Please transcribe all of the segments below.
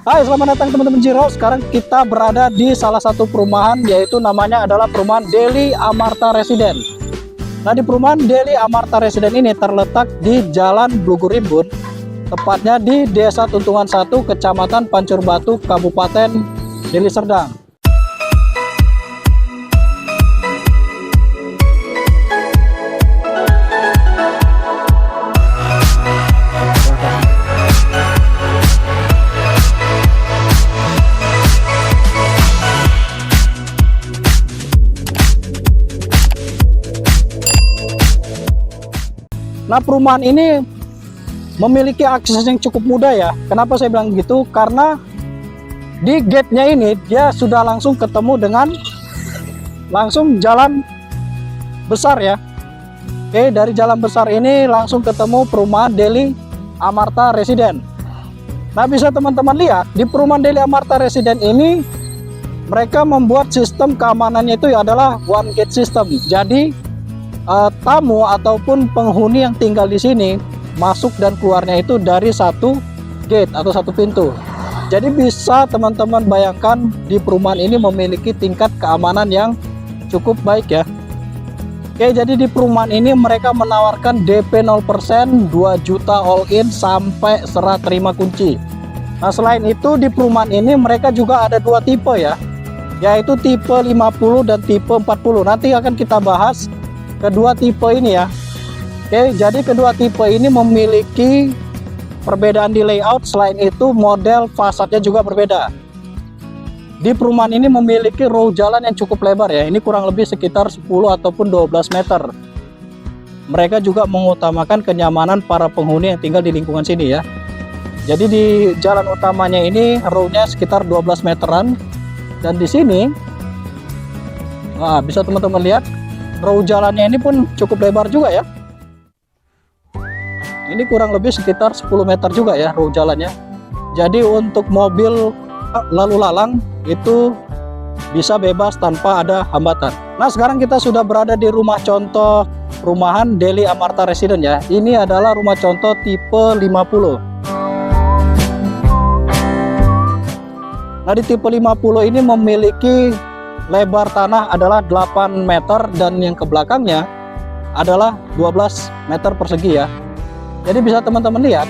Hai, selamat datang teman-teman Jiro. Sekarang kita berada di salah satu perumahan, yaitu namanya adalah perumahan Deli Amarta Residen. Nah, di perumahan Deli Amarta Residen ini terletak di Jalan Blugurimbun, tepatnya di Desa Tuntungan 1, Kecamatan Pancur Batu, Kabupaten Deli Serdang. Nah, perumahan ini memiliki akses yang cukup mudah ya. Kenapa saya bilang gitu? Karena di gate-nya ini dia sudah langsung ketemu dengan jalan besar ya. Oke, dari jalan besar ini langsung ketemu perumahan Deli Amarta Residen. Nah, bisa teman-teman lihat di perumahan Deli Amarta Residen ini mereka membuat sistem keamanannya itu adalah one gate system. Jadi tamu ataupun penghuni yang tinggal di sini masuk dan keluarnya itu dari satu gate atau satu pintu. Jadi bisa teman-teman bayangkan di perumahan ini memiliki tingkat keamanan yang cukup baik ya. Oke, jadi di perumahan ini mereka menawarkan DP 0%, 2 juta all in sampai serah terima kunci. Nah, selain itu di perumahan ini mereka juga ada dua tipe ya, yaitu tipe 50 dan tipe 40. Nanti akan kita bahas kedua tipe ini ya. Oke, jadi kedua tipe ini memiliki perbedaan di layout. Selain itu model fasadnya juga berbeda. Di perumahan ini memiliki row jalan yang cukup lebar ya. Ini kurang lebih sekitar 10 ataupun 12 meter. Mereka juga mengutamakan kenyamanan para penghuni yang tinggal di lingkungan sini ya. Jadi di jalan utamanya ini row-nya sekitar 12 meteran. Dan di sini bisa teman-teman lihat row jalannya ini pun cukup lebar juga ya. Ini kurang lebih sekitar 10 meter juga ya row jalannya. Jadi untuk mobil lalu lalang itu bisa bebas tanpa ada hambatan. Nah, sekarang kita sudah berada di rumah contoh perumahan Deli Amarta Residen ya. Ini adalah rumah contoh tipe 50. Nah, di tipe 50 ini memiliki lebar tanah adalah 8 meter dan yang ke belakangnya adalah 12 meter persegi ya. Jadi bisa teman-teman lihat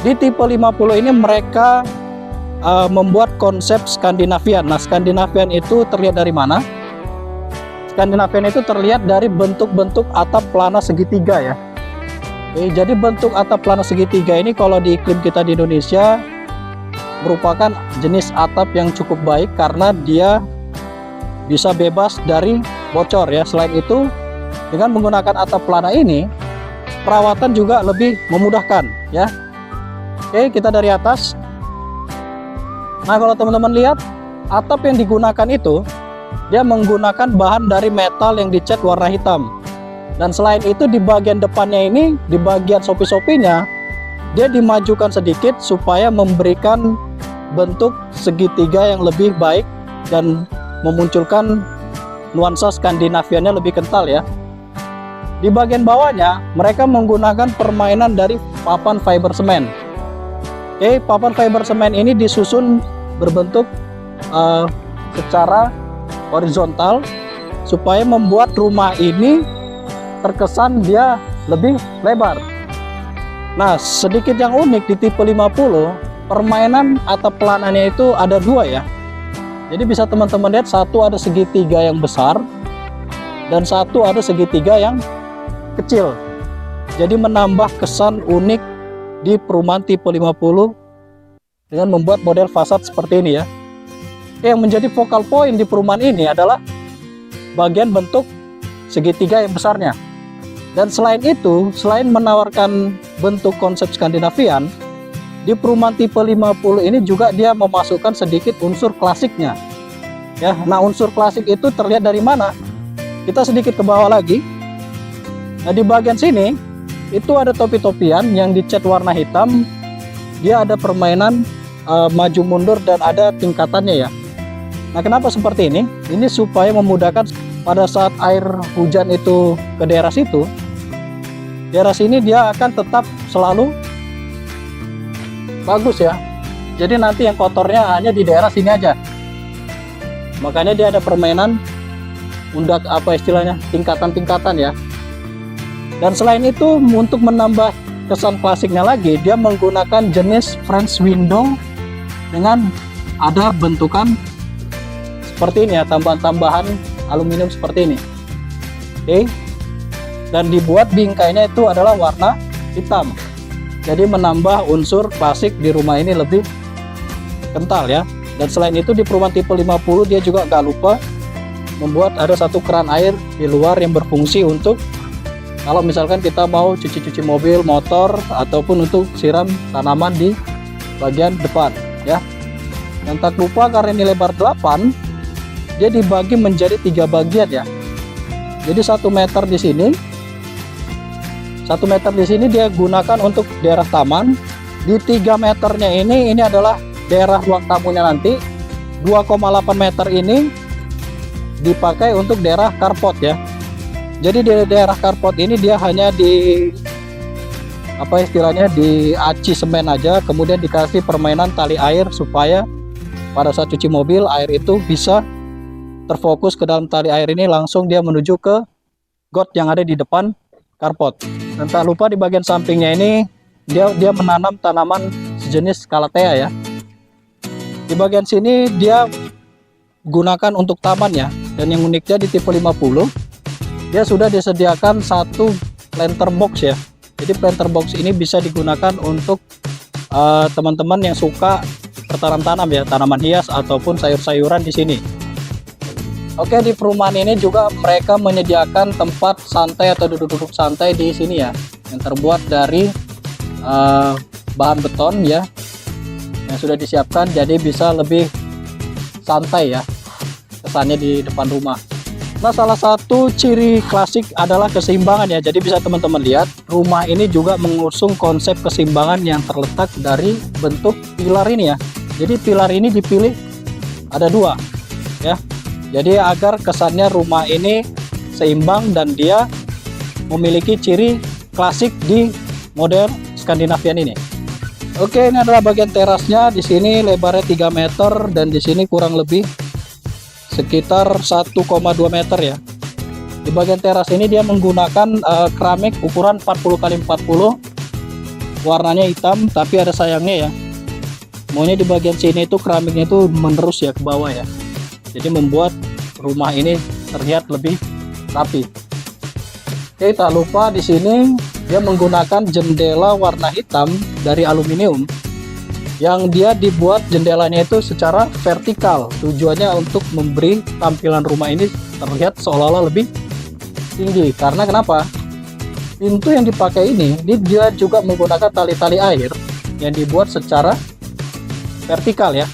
di tipe 50 ini mereka membuat konsep Skandinavian. Nah, Skandinavian itu terlihat dari mana? Skandinavian itu terlihat dari bentuk-bentuk atap pelana segitiga ya. Oke, jadi bentuk atap pelana segitiga ini kalau di iklim kita di Indonesia merupakan jenis atap yang cukup baik karena dia bisa bebas dari bocor ya. Selain itu, dengan menggunakan atap pelana ini, perawatan juga lebih memudahkan ya. Oke, kita dari atas. Nah, kalau teman-teman lihat, atap yang digunakan itu, dia menggunakan bahan dari metal yang dicat warna hitam. Dan selain itu, di bagian depannya ini, di bagian sopi-sopinya, dia dimajukan sedikit supaya memberikan bentuk segitiga yang lebih baik dan memunculkan nuansa Skandinaviannya lebih kental ya. Di bagian bawahnya mereka menggunakan permainan dari papan fiber semen. Oke, papan fiber semen ini disusun berbentuk secara horizontal supaya membuat rumah ini terkesan dia lebih lebar. Nah, sedikit yang unik di tipe 50, permainan atap pelanannya itu ada dua ya. Jadi bisa teman-teman lihat, satu ada segitiga yang besar dan satu ada segitiga yang kecil. Jadi menambah kesan unik di perumahan tipe 50 dengan membuat model fasad seperti ini ya. Yang menjadi focal point di perumahan ini adalah bagian bentuk segitiga yang besarnya. Dan selain itu, selain menawarkan bentuk konsep Skandinavian, di perumahan tipe 50 ini juga dia memasukkan sedikit unsur klasiknya ya. Nah, unsur klasik itu terlihat dari mana? Kita sedikit ke bawah lagi. Nah, di bagian sini itu ada topi-topian yang dicat warna hitam. Dia ada permainan maju mundur dan ada tingkatannya ya. Nah, kenapa seperti ini? Ini supaya memudahkan pada saat air hujan itu ke daerah situ, daerah sini dia akan tetap selalu bagus ya. Jadi nanti yang kotornya hanya di daerah sini aja. Makanya dia ada permainan undak apa istilahnya, tingkatan-tingkatan ya. Dan selain itu untuk menambah kesan klasiknya lagi, dia menggunakan jenis French window dengan ada bentukan seperti ini ya, tambahan-tambahan aluminium seperti ini. Oke. Dan dibuat bingkainya itu adalah warna hitam. Jadi menambah unsur klasik di rumah ini lebih kental ya. Dan selain itu di perumahan tipe 50 dia juga nggak lupa membuat ada satu keran air di luar yang berfungsi untuk kalau misalkan kita mau cuci-cuci mobil, motor, ataupun untuk siram tanaman di bagian depan ya. Dan tak lupa karena ini lebar 8, dia dibagi menjadi 3 bagian ya. Jadi 1 meter di sini, 1 meter di sini dia gunakan untuk daerah taman. Di 3 meternya ini adalah daerah ruang tamunya nanti. 2,8 meter ini dipakai untuk daerah carport ya. Jadi di daerah carport ini dia hanya di apa istilahnya, di aci semen aja, kemudian dikasih permainan tali air supaya pada saat cuci mobil air itu bisa terfokus ke dalam tali air ini, langsung dia menuju ke got yang ada di depan carport. Dan tak lupa di bagian sampingnya ini dia menanam tanaman sejenis calathea ya. Di bagian sini dia gunakan untuk taman ya. Dan yang uniknya di tipe 50 dia sudah disediakan satu planter box ya. Jadi planter box ini bisa digunakan untuk teman-teman yang suka bertanam ya, tanaman hias ataupun sayur-sayuran di sini. Oke, di perumahan ini juga mereka menyediakan tempat santai atau duduk-duduk santai di sini ya, yang terbuat dari bahan beton ya, yang sudah disiapkan, jadi bisa lebih santai ya kesannya di depan rumah. Nah, salah satu ciri klasik adalah keseimbangan ya. Jadi bisa teman-teman lihat, rumah ini juga mengusung konsep keseimbangan yang terletak dari bentuk pilar ini ya. Jadi pilar ini dipilih ada 2 ya. Jadi agar kesannya rumah ini seimbang dan dia memiliki ciri klasik di model Skandinavian ini. Oke, ini adalah bagian terasnya. Di sini lebarnya 3 meter dan di sini kurang lebih sekitar 1,2 meter ya. Di bagian teras ini dia menggunakan keramik ukuran 40 x 40, warnanya hitam, tapi ada sayangnya ya, maunya di bagian sini itu keramiknya itu menerus ya ke bawah ya. Jadi membuat rumah ini terlihat lebih rapi. Oke, tak lupa di sini dia menggunakan jendela warna hitam dari aluminium yang dia dibuat jendelanya itu secara vertikal. Tujuannya untuk memberi tampilan rumah ini terlihat seolah-olah lebih tinggi. Karena kenapa? Pintu yang dipakai ini dia juga menggunakan tali-tali air yang dibuat secara vertikal ya.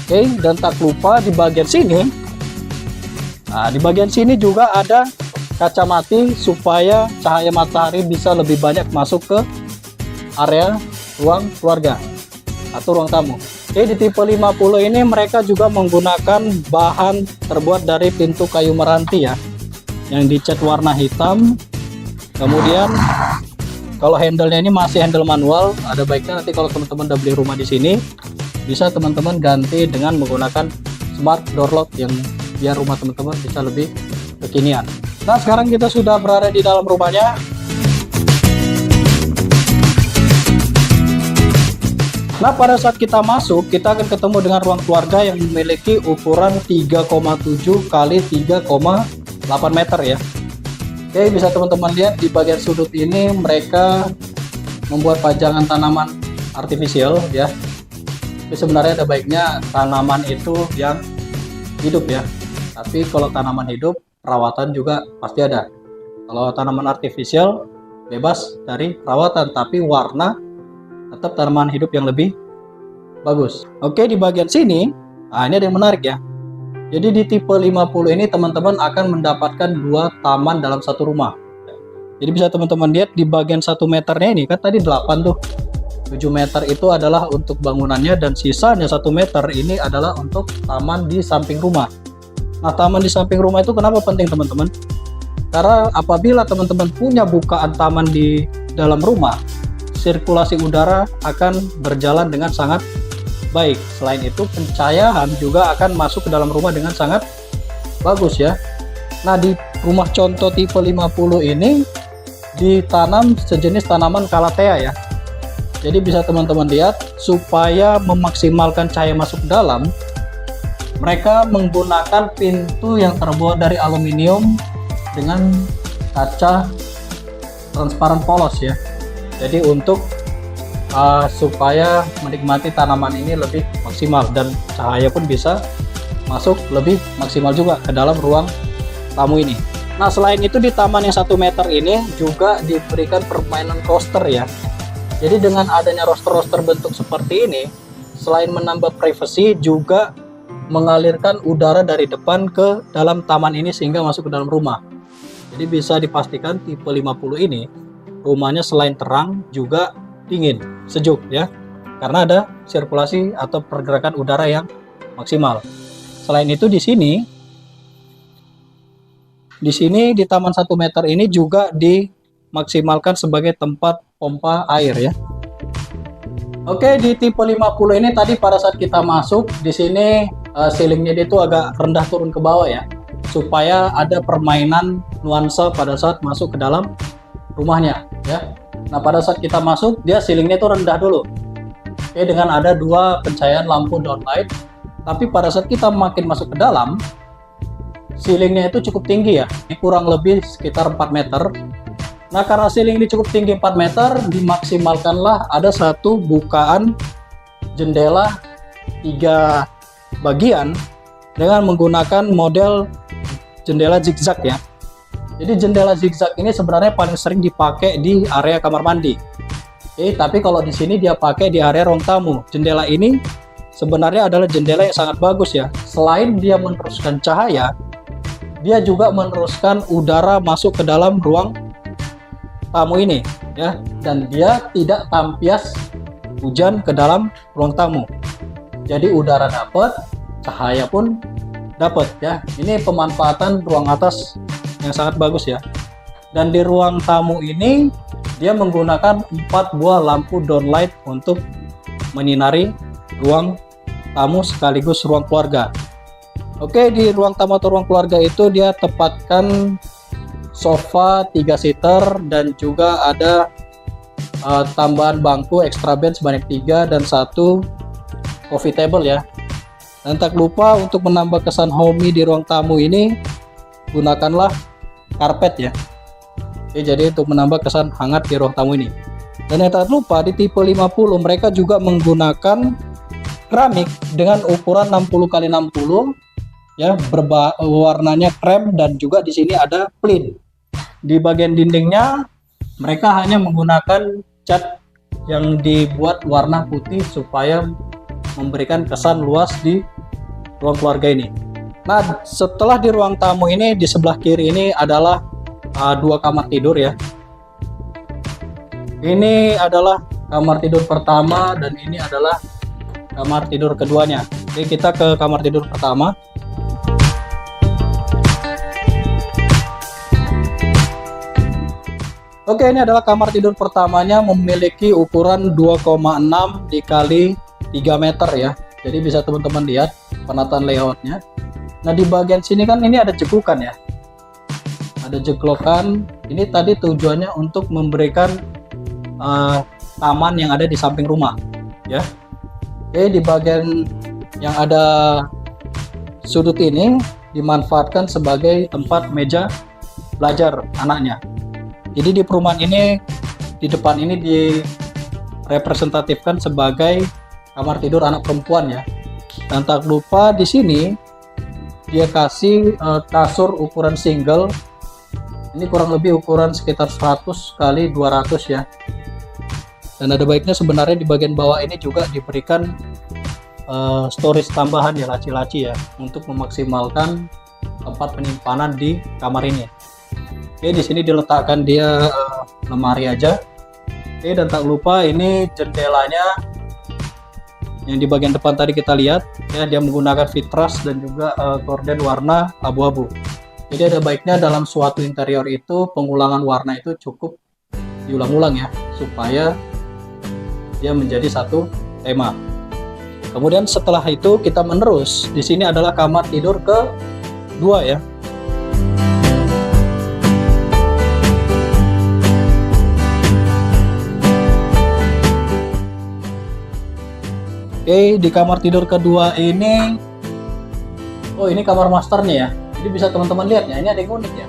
Oke, dan tak lupa di bagian sini, nah di bagian sini juga ada kaca mati supaya cahaya matahari bisa lebih banyak masuk ke area ruang keluarga atau ruang tamu. Oke, di tipe 50 ini mereka juga menggunakan bahan terbuat dari pintu kayu meranti ya, yang dicat warna hitam. Kemudian kalau handle-nya ini masih handle manual, ada baiknya nanti kalau teman-teman udah beli rumah di sini bisa teman-teman ganti dengan menggunakan smart door lock yang biar rumah teman-teman bisa lebih kekinian. Nah, sekarang kita sudah berada di dalam rumahnya. Nah, pada saat kita masuk, kita akan ketemu dengan ruang keluarga yang memiliki ukuran 3,7 kali 3,8 meter ya. Oke, bisa teman-teman lihat di bagian sudut ini mereka membuat pajangan tanaman artifisial ya. Tapi sebenarnya ada baiknya tanaman itu yang hidup ya. Tapi kalau tanaman hidup, perawatan juga pasti ada. Kalau tanaman artifisial bebas dari perawatan, tapi warna tetap tanaman hidup yang lebih bagus. Oke, di bagian sini, nah ini ada yang menarik ya. Jadi di tipe 50 ini teman-teman akan mendapatkan 2 taman dalam satu rumah. Jadi bisa teman-teman lihat di bagian 1 meternya ini, kan tadi 8 tuh. 7 meter itu adalah untuk bangunannya dan sisanya 1 meter ini adalah untuk taman di samping rumah. Nah, taman di samping rumah itu kenapa penting teman-teman? Karena apabila teman-teman punya bukaan taman di dalam rumah, sirkulasi udara akan berjalan dengan sangat baik. Selain itu, pencahayaan juga akan masuk ke dalam rumah dengan sangat bagus ya. Nah, di rumah contoh tipe 50 ini ditanam sejenis tanaman calathea ya. Jadi bisa teman-teman lihat, supaya memaksimalkan cahaya masuk ke dalam, mereka menggunakan pintu yang terbuat dari aluminium dengan kaca transparan polos ya. Jadi untuk supaya menikmati tanaman ini lebih maksimal dan cahaya pun bisa masuk lebih maksimal juga ke dalam ruang tamu ini. Nah, selain itu di taman yang 1 meter ini juga diberikan permainan roster ya. Jadi dengan adanya roster-roster bentuk seperti ini, selain menambah privasi, juga mengalirkan udara dari depan ke dalam taman ini sehingga masuk ke dalam rumah. Jadi bisa dipastikan tipe 50 ini rumahnya selain terang juga dingin, sejuk ya. Karena ada sirkulasi atau pergerakan udara yang maksimal. Selain itu di sini di taman 1 meter ini juga dimaksimalkan sebagai tempat pompa air ya. Oke, di tipe 50 ini tadi pada saat kita masuk di sini ceilingnya itu agak rendah turun ke bawah ya, supaya ada permainan nuansa pada saat masuk ke dalam rumahnya ya. Nah, pada saat kita masuk dia ceilingnya itu rendah dulu. Oke, dengan ada 2 pencahayaan lampu downlight. Tapi pada saat kita makin masuk ke dalam, ceilingnya itu cukup tinggi ya, kurang lebih sekitar 4 meter. Nah, karena ceiling ini cukup tinggi 4 meter, dimaksimalkanlah ada satu bukaan jendela 3 bagian dengan menggunakan model jendela zigzag ya. Jadi jendela zigzag ini sebenarnya paling sering dipakai di area kamar mandi. Tapi kalau di sini dia pakai di area ruang tamu. Jendela ini sebenarnya adalah jendela yang sangat bagus ya. Selain dia meneruskan cahaya, dia juga meneruskan udara masuk ke dalam ruang tamu ini ya, dan dia tidak tampias hujan ke dalam ruang tamu. Jadi udara dapat, cahaya pun dapat ya. Ini pemanfaatan ruang atas yang sangat bagus ya. Dan di ruang tamu ini dia menggunakan 4 buah lampu downlight untuk menyinari ruang tamu sekaligus ruang keluarga. Oke, di ruang tamu atau ruang keluarga itu dia tempatkan sofa 3 seater dan juga ada tambahan bangku extra bench sebanyak 3 dan 1 coffee table ya. Dan tak lupa untuk menambah kesan homey di ruang tamu ini, gunakanlah karpet ya. Oke, jadi untuk menambah kesan hangat di ruang tamu ini. Dan yang tak lupa di tipe 50 mereka juga menggunakan keramik dengan ukuran 60x60 ya, warnanya krem, dan juga di sini ada plin. Di bagian dindingnya mereka hanya menggunakan cat yang dibuat warna putih supaya memberikan kesan luas di ruang keluarga ini. Nah, setelah di ruang tamu ini, di sebelah kiri ini adalah 2 kamar tidur ya. Ini adalah kamar tidur pertama dan ini adalah kamar tidur keduanya. Oke, kita ke kamar tidur pertama. Oke, ini adalah kamar tidur pertamanya, memiliki ukuran 2,6 dikali 3 meter ya. Jadi bisa teman-teman lihat penataan layoutnya. Nah, di bagian sini kan ini ada jekukan ya. Ada jeklokan. Ini tadi tujuannya untuk memberikan taman yang ada di samping rumah ya. Oke, di bagian yang ada sudut ini dimanfaatkan sebagai tempat meja belajar anaknya. Jadi di perumahan ini, di depan ini direpresentatifkan sebagai kamar tidur anak perempuan ya. Dan tak lupa di sini dia kasih kasur ukuran single. Ini kurang lebih ukuran sekitar 100 kali 200 ya. Dan ada baiknya sebenarnya di bagian bawah ini juga diberikan storage tambahan ya, laci-laci ya, untuk memaksimalkan tempat penyimpanan di kamar ini. Oke, di sini diletakkan dia lemari aja. Oke, dan tak lupa ini jendelanya yang di bagian depan tadi kita lihat ya, dia menggunakan vitras dan juga gorden warna abu-abu. Jadi ada baiknya dalam suatu interior itu pengulangan warna itu cukup diulang-ulang ya, supaya dia menjadi satu tema. Kemudian setelah itu kita menerus, di sini adalah kamar tidur kedua ya. Oke, di kamar tidur kedua ini, oh ini kamar masternya ya. Jadi bisa teman-teman lihat ya, ini ada yang unik ya.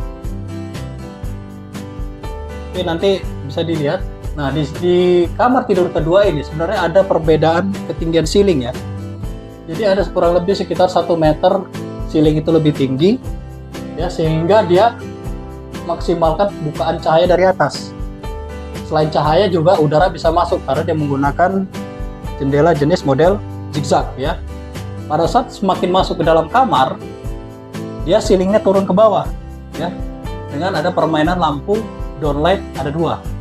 Oke, nanti bisa dilihat. Nah, di kamar tidur kedua ini sebenarnya ada perbedaan ketinggian ceiling ya. Jadi ada kurang lebih sekitar 1 meter ceiling itu lebih tinggi ya, sehingga dia maksimalkan bukaan cahaya dari atas. Selain cahaya juga udara bisa masuk karena dia menggunakan jendela jenis model zigzag ya. Pada saat semakin masuk ke dalam kamar, dia ceilingnya turun ke bawah ya, dengan ada permainan lampu downlight ada 2.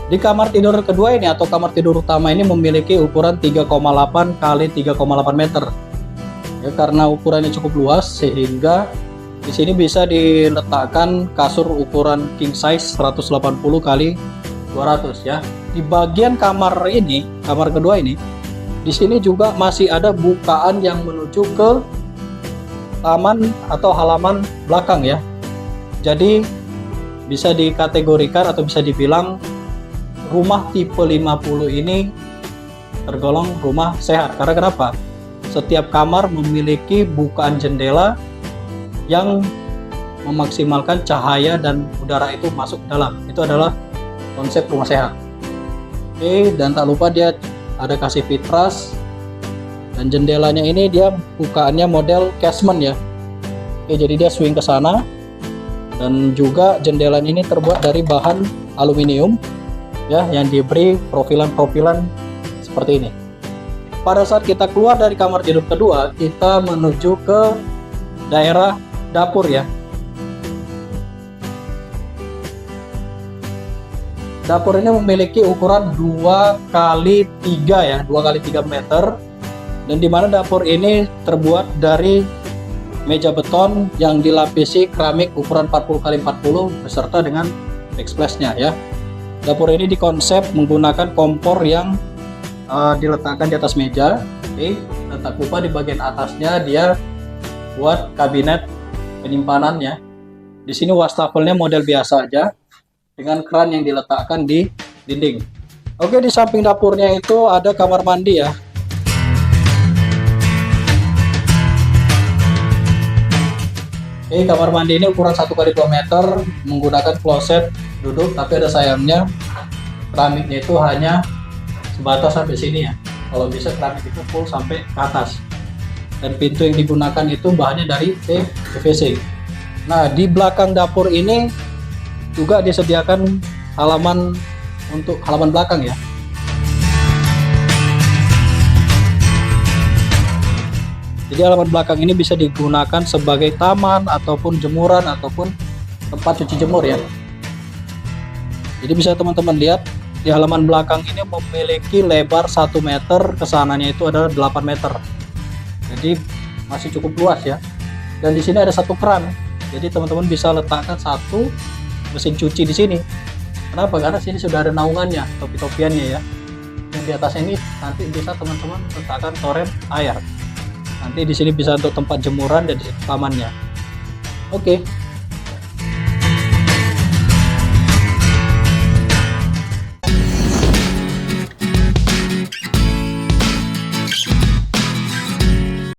Di kamar tidur kedua ini atau kamar tidur utama ini memiliki ukuran 3,8 kali 3,8 meter ya, karena ukurannya cukup luas sehingga di sini bisa diletakkan kasur ukuran king size 180 kali 200 ya. Di bagian kamar ini, kamar kedua ini, di sini juga masih ada bukaan yang menuju ke taman atau halaman belakang ya. Jadi bisa dikategorikan atau bisa dibilang rumah tipe 50 ini tergolong rumah sehat. Karena kenapa? Setiap kamar memiliki bukaan jendela yang memaksimalkan cahaya dan udara itu masuk ke dalam. Itu adalah konsep rumah sehat. Oke, dan tak lupa dia ada kasih vitras, dan jendelanya ini dia bukaannya model casement ya. Oke, jadi dia swing ke sana, dan juga jendela ini terbuat dari bahan aluminium ya, yang diberi profilan-profilan seperti ini. Pada saat kita keluar dari kamar tidur kedua, kita menuju ke daerah dapur ya. Dapur ini memiliki ukuran 2 kali 3 ya, 2 kali 3 meter, dan dimana dapur ini terbuat dari meja beton yang dilapisi keramik ukuran 40 kali 40 beserta dengan backsplash-nya ya. Dapur ini dikonsep menggunakan kompor yang diletakkan di atas meja. Oke, dan tak lupa di bagian atasnya dia buat kabinet penyimpanannya. Di sini wastafelnya model biasa aja, dengan keran yang diletakkan di dinding. Oke, di samping dapurnya itu ada kamar mandi ya. Oke, kamar mandi ini ukuran 1 kali 2 meter menggunakan kloset duduk, tapi ada sayangnya keramiknya itu hanya sebatas sampai sini ya. Kalau bisa keramik itu full sampai ke atas. Dan pintu yang digunakan itu bahannya dari PVC. Nah, di belakang dapur ini juga disediakan halaman untuk halaman belakang ya. Jadi halaman belakang ini bisa digunakan sebagai taman ataupun jemuran ataupun tempat cuci jemur ya. Jadi bisa teman-teman lihat di halaman belakang ini memiliki lebar 1 meter, kesananya itu adalah 8 meter. Jadi masih cukup luas ya. Dan di sini ada 1 keran. Jadi teman-teman bisa letakkan 1 mesin cuci di sini. Kenapa? Karena sini sudah ada naungannya, topi-topiannya ya. Dan di atasnya ini nanti bisa teman-teman letakkan toren air. Nanti di sini bisa untuk tempat jemuran dan tamannya. Oke.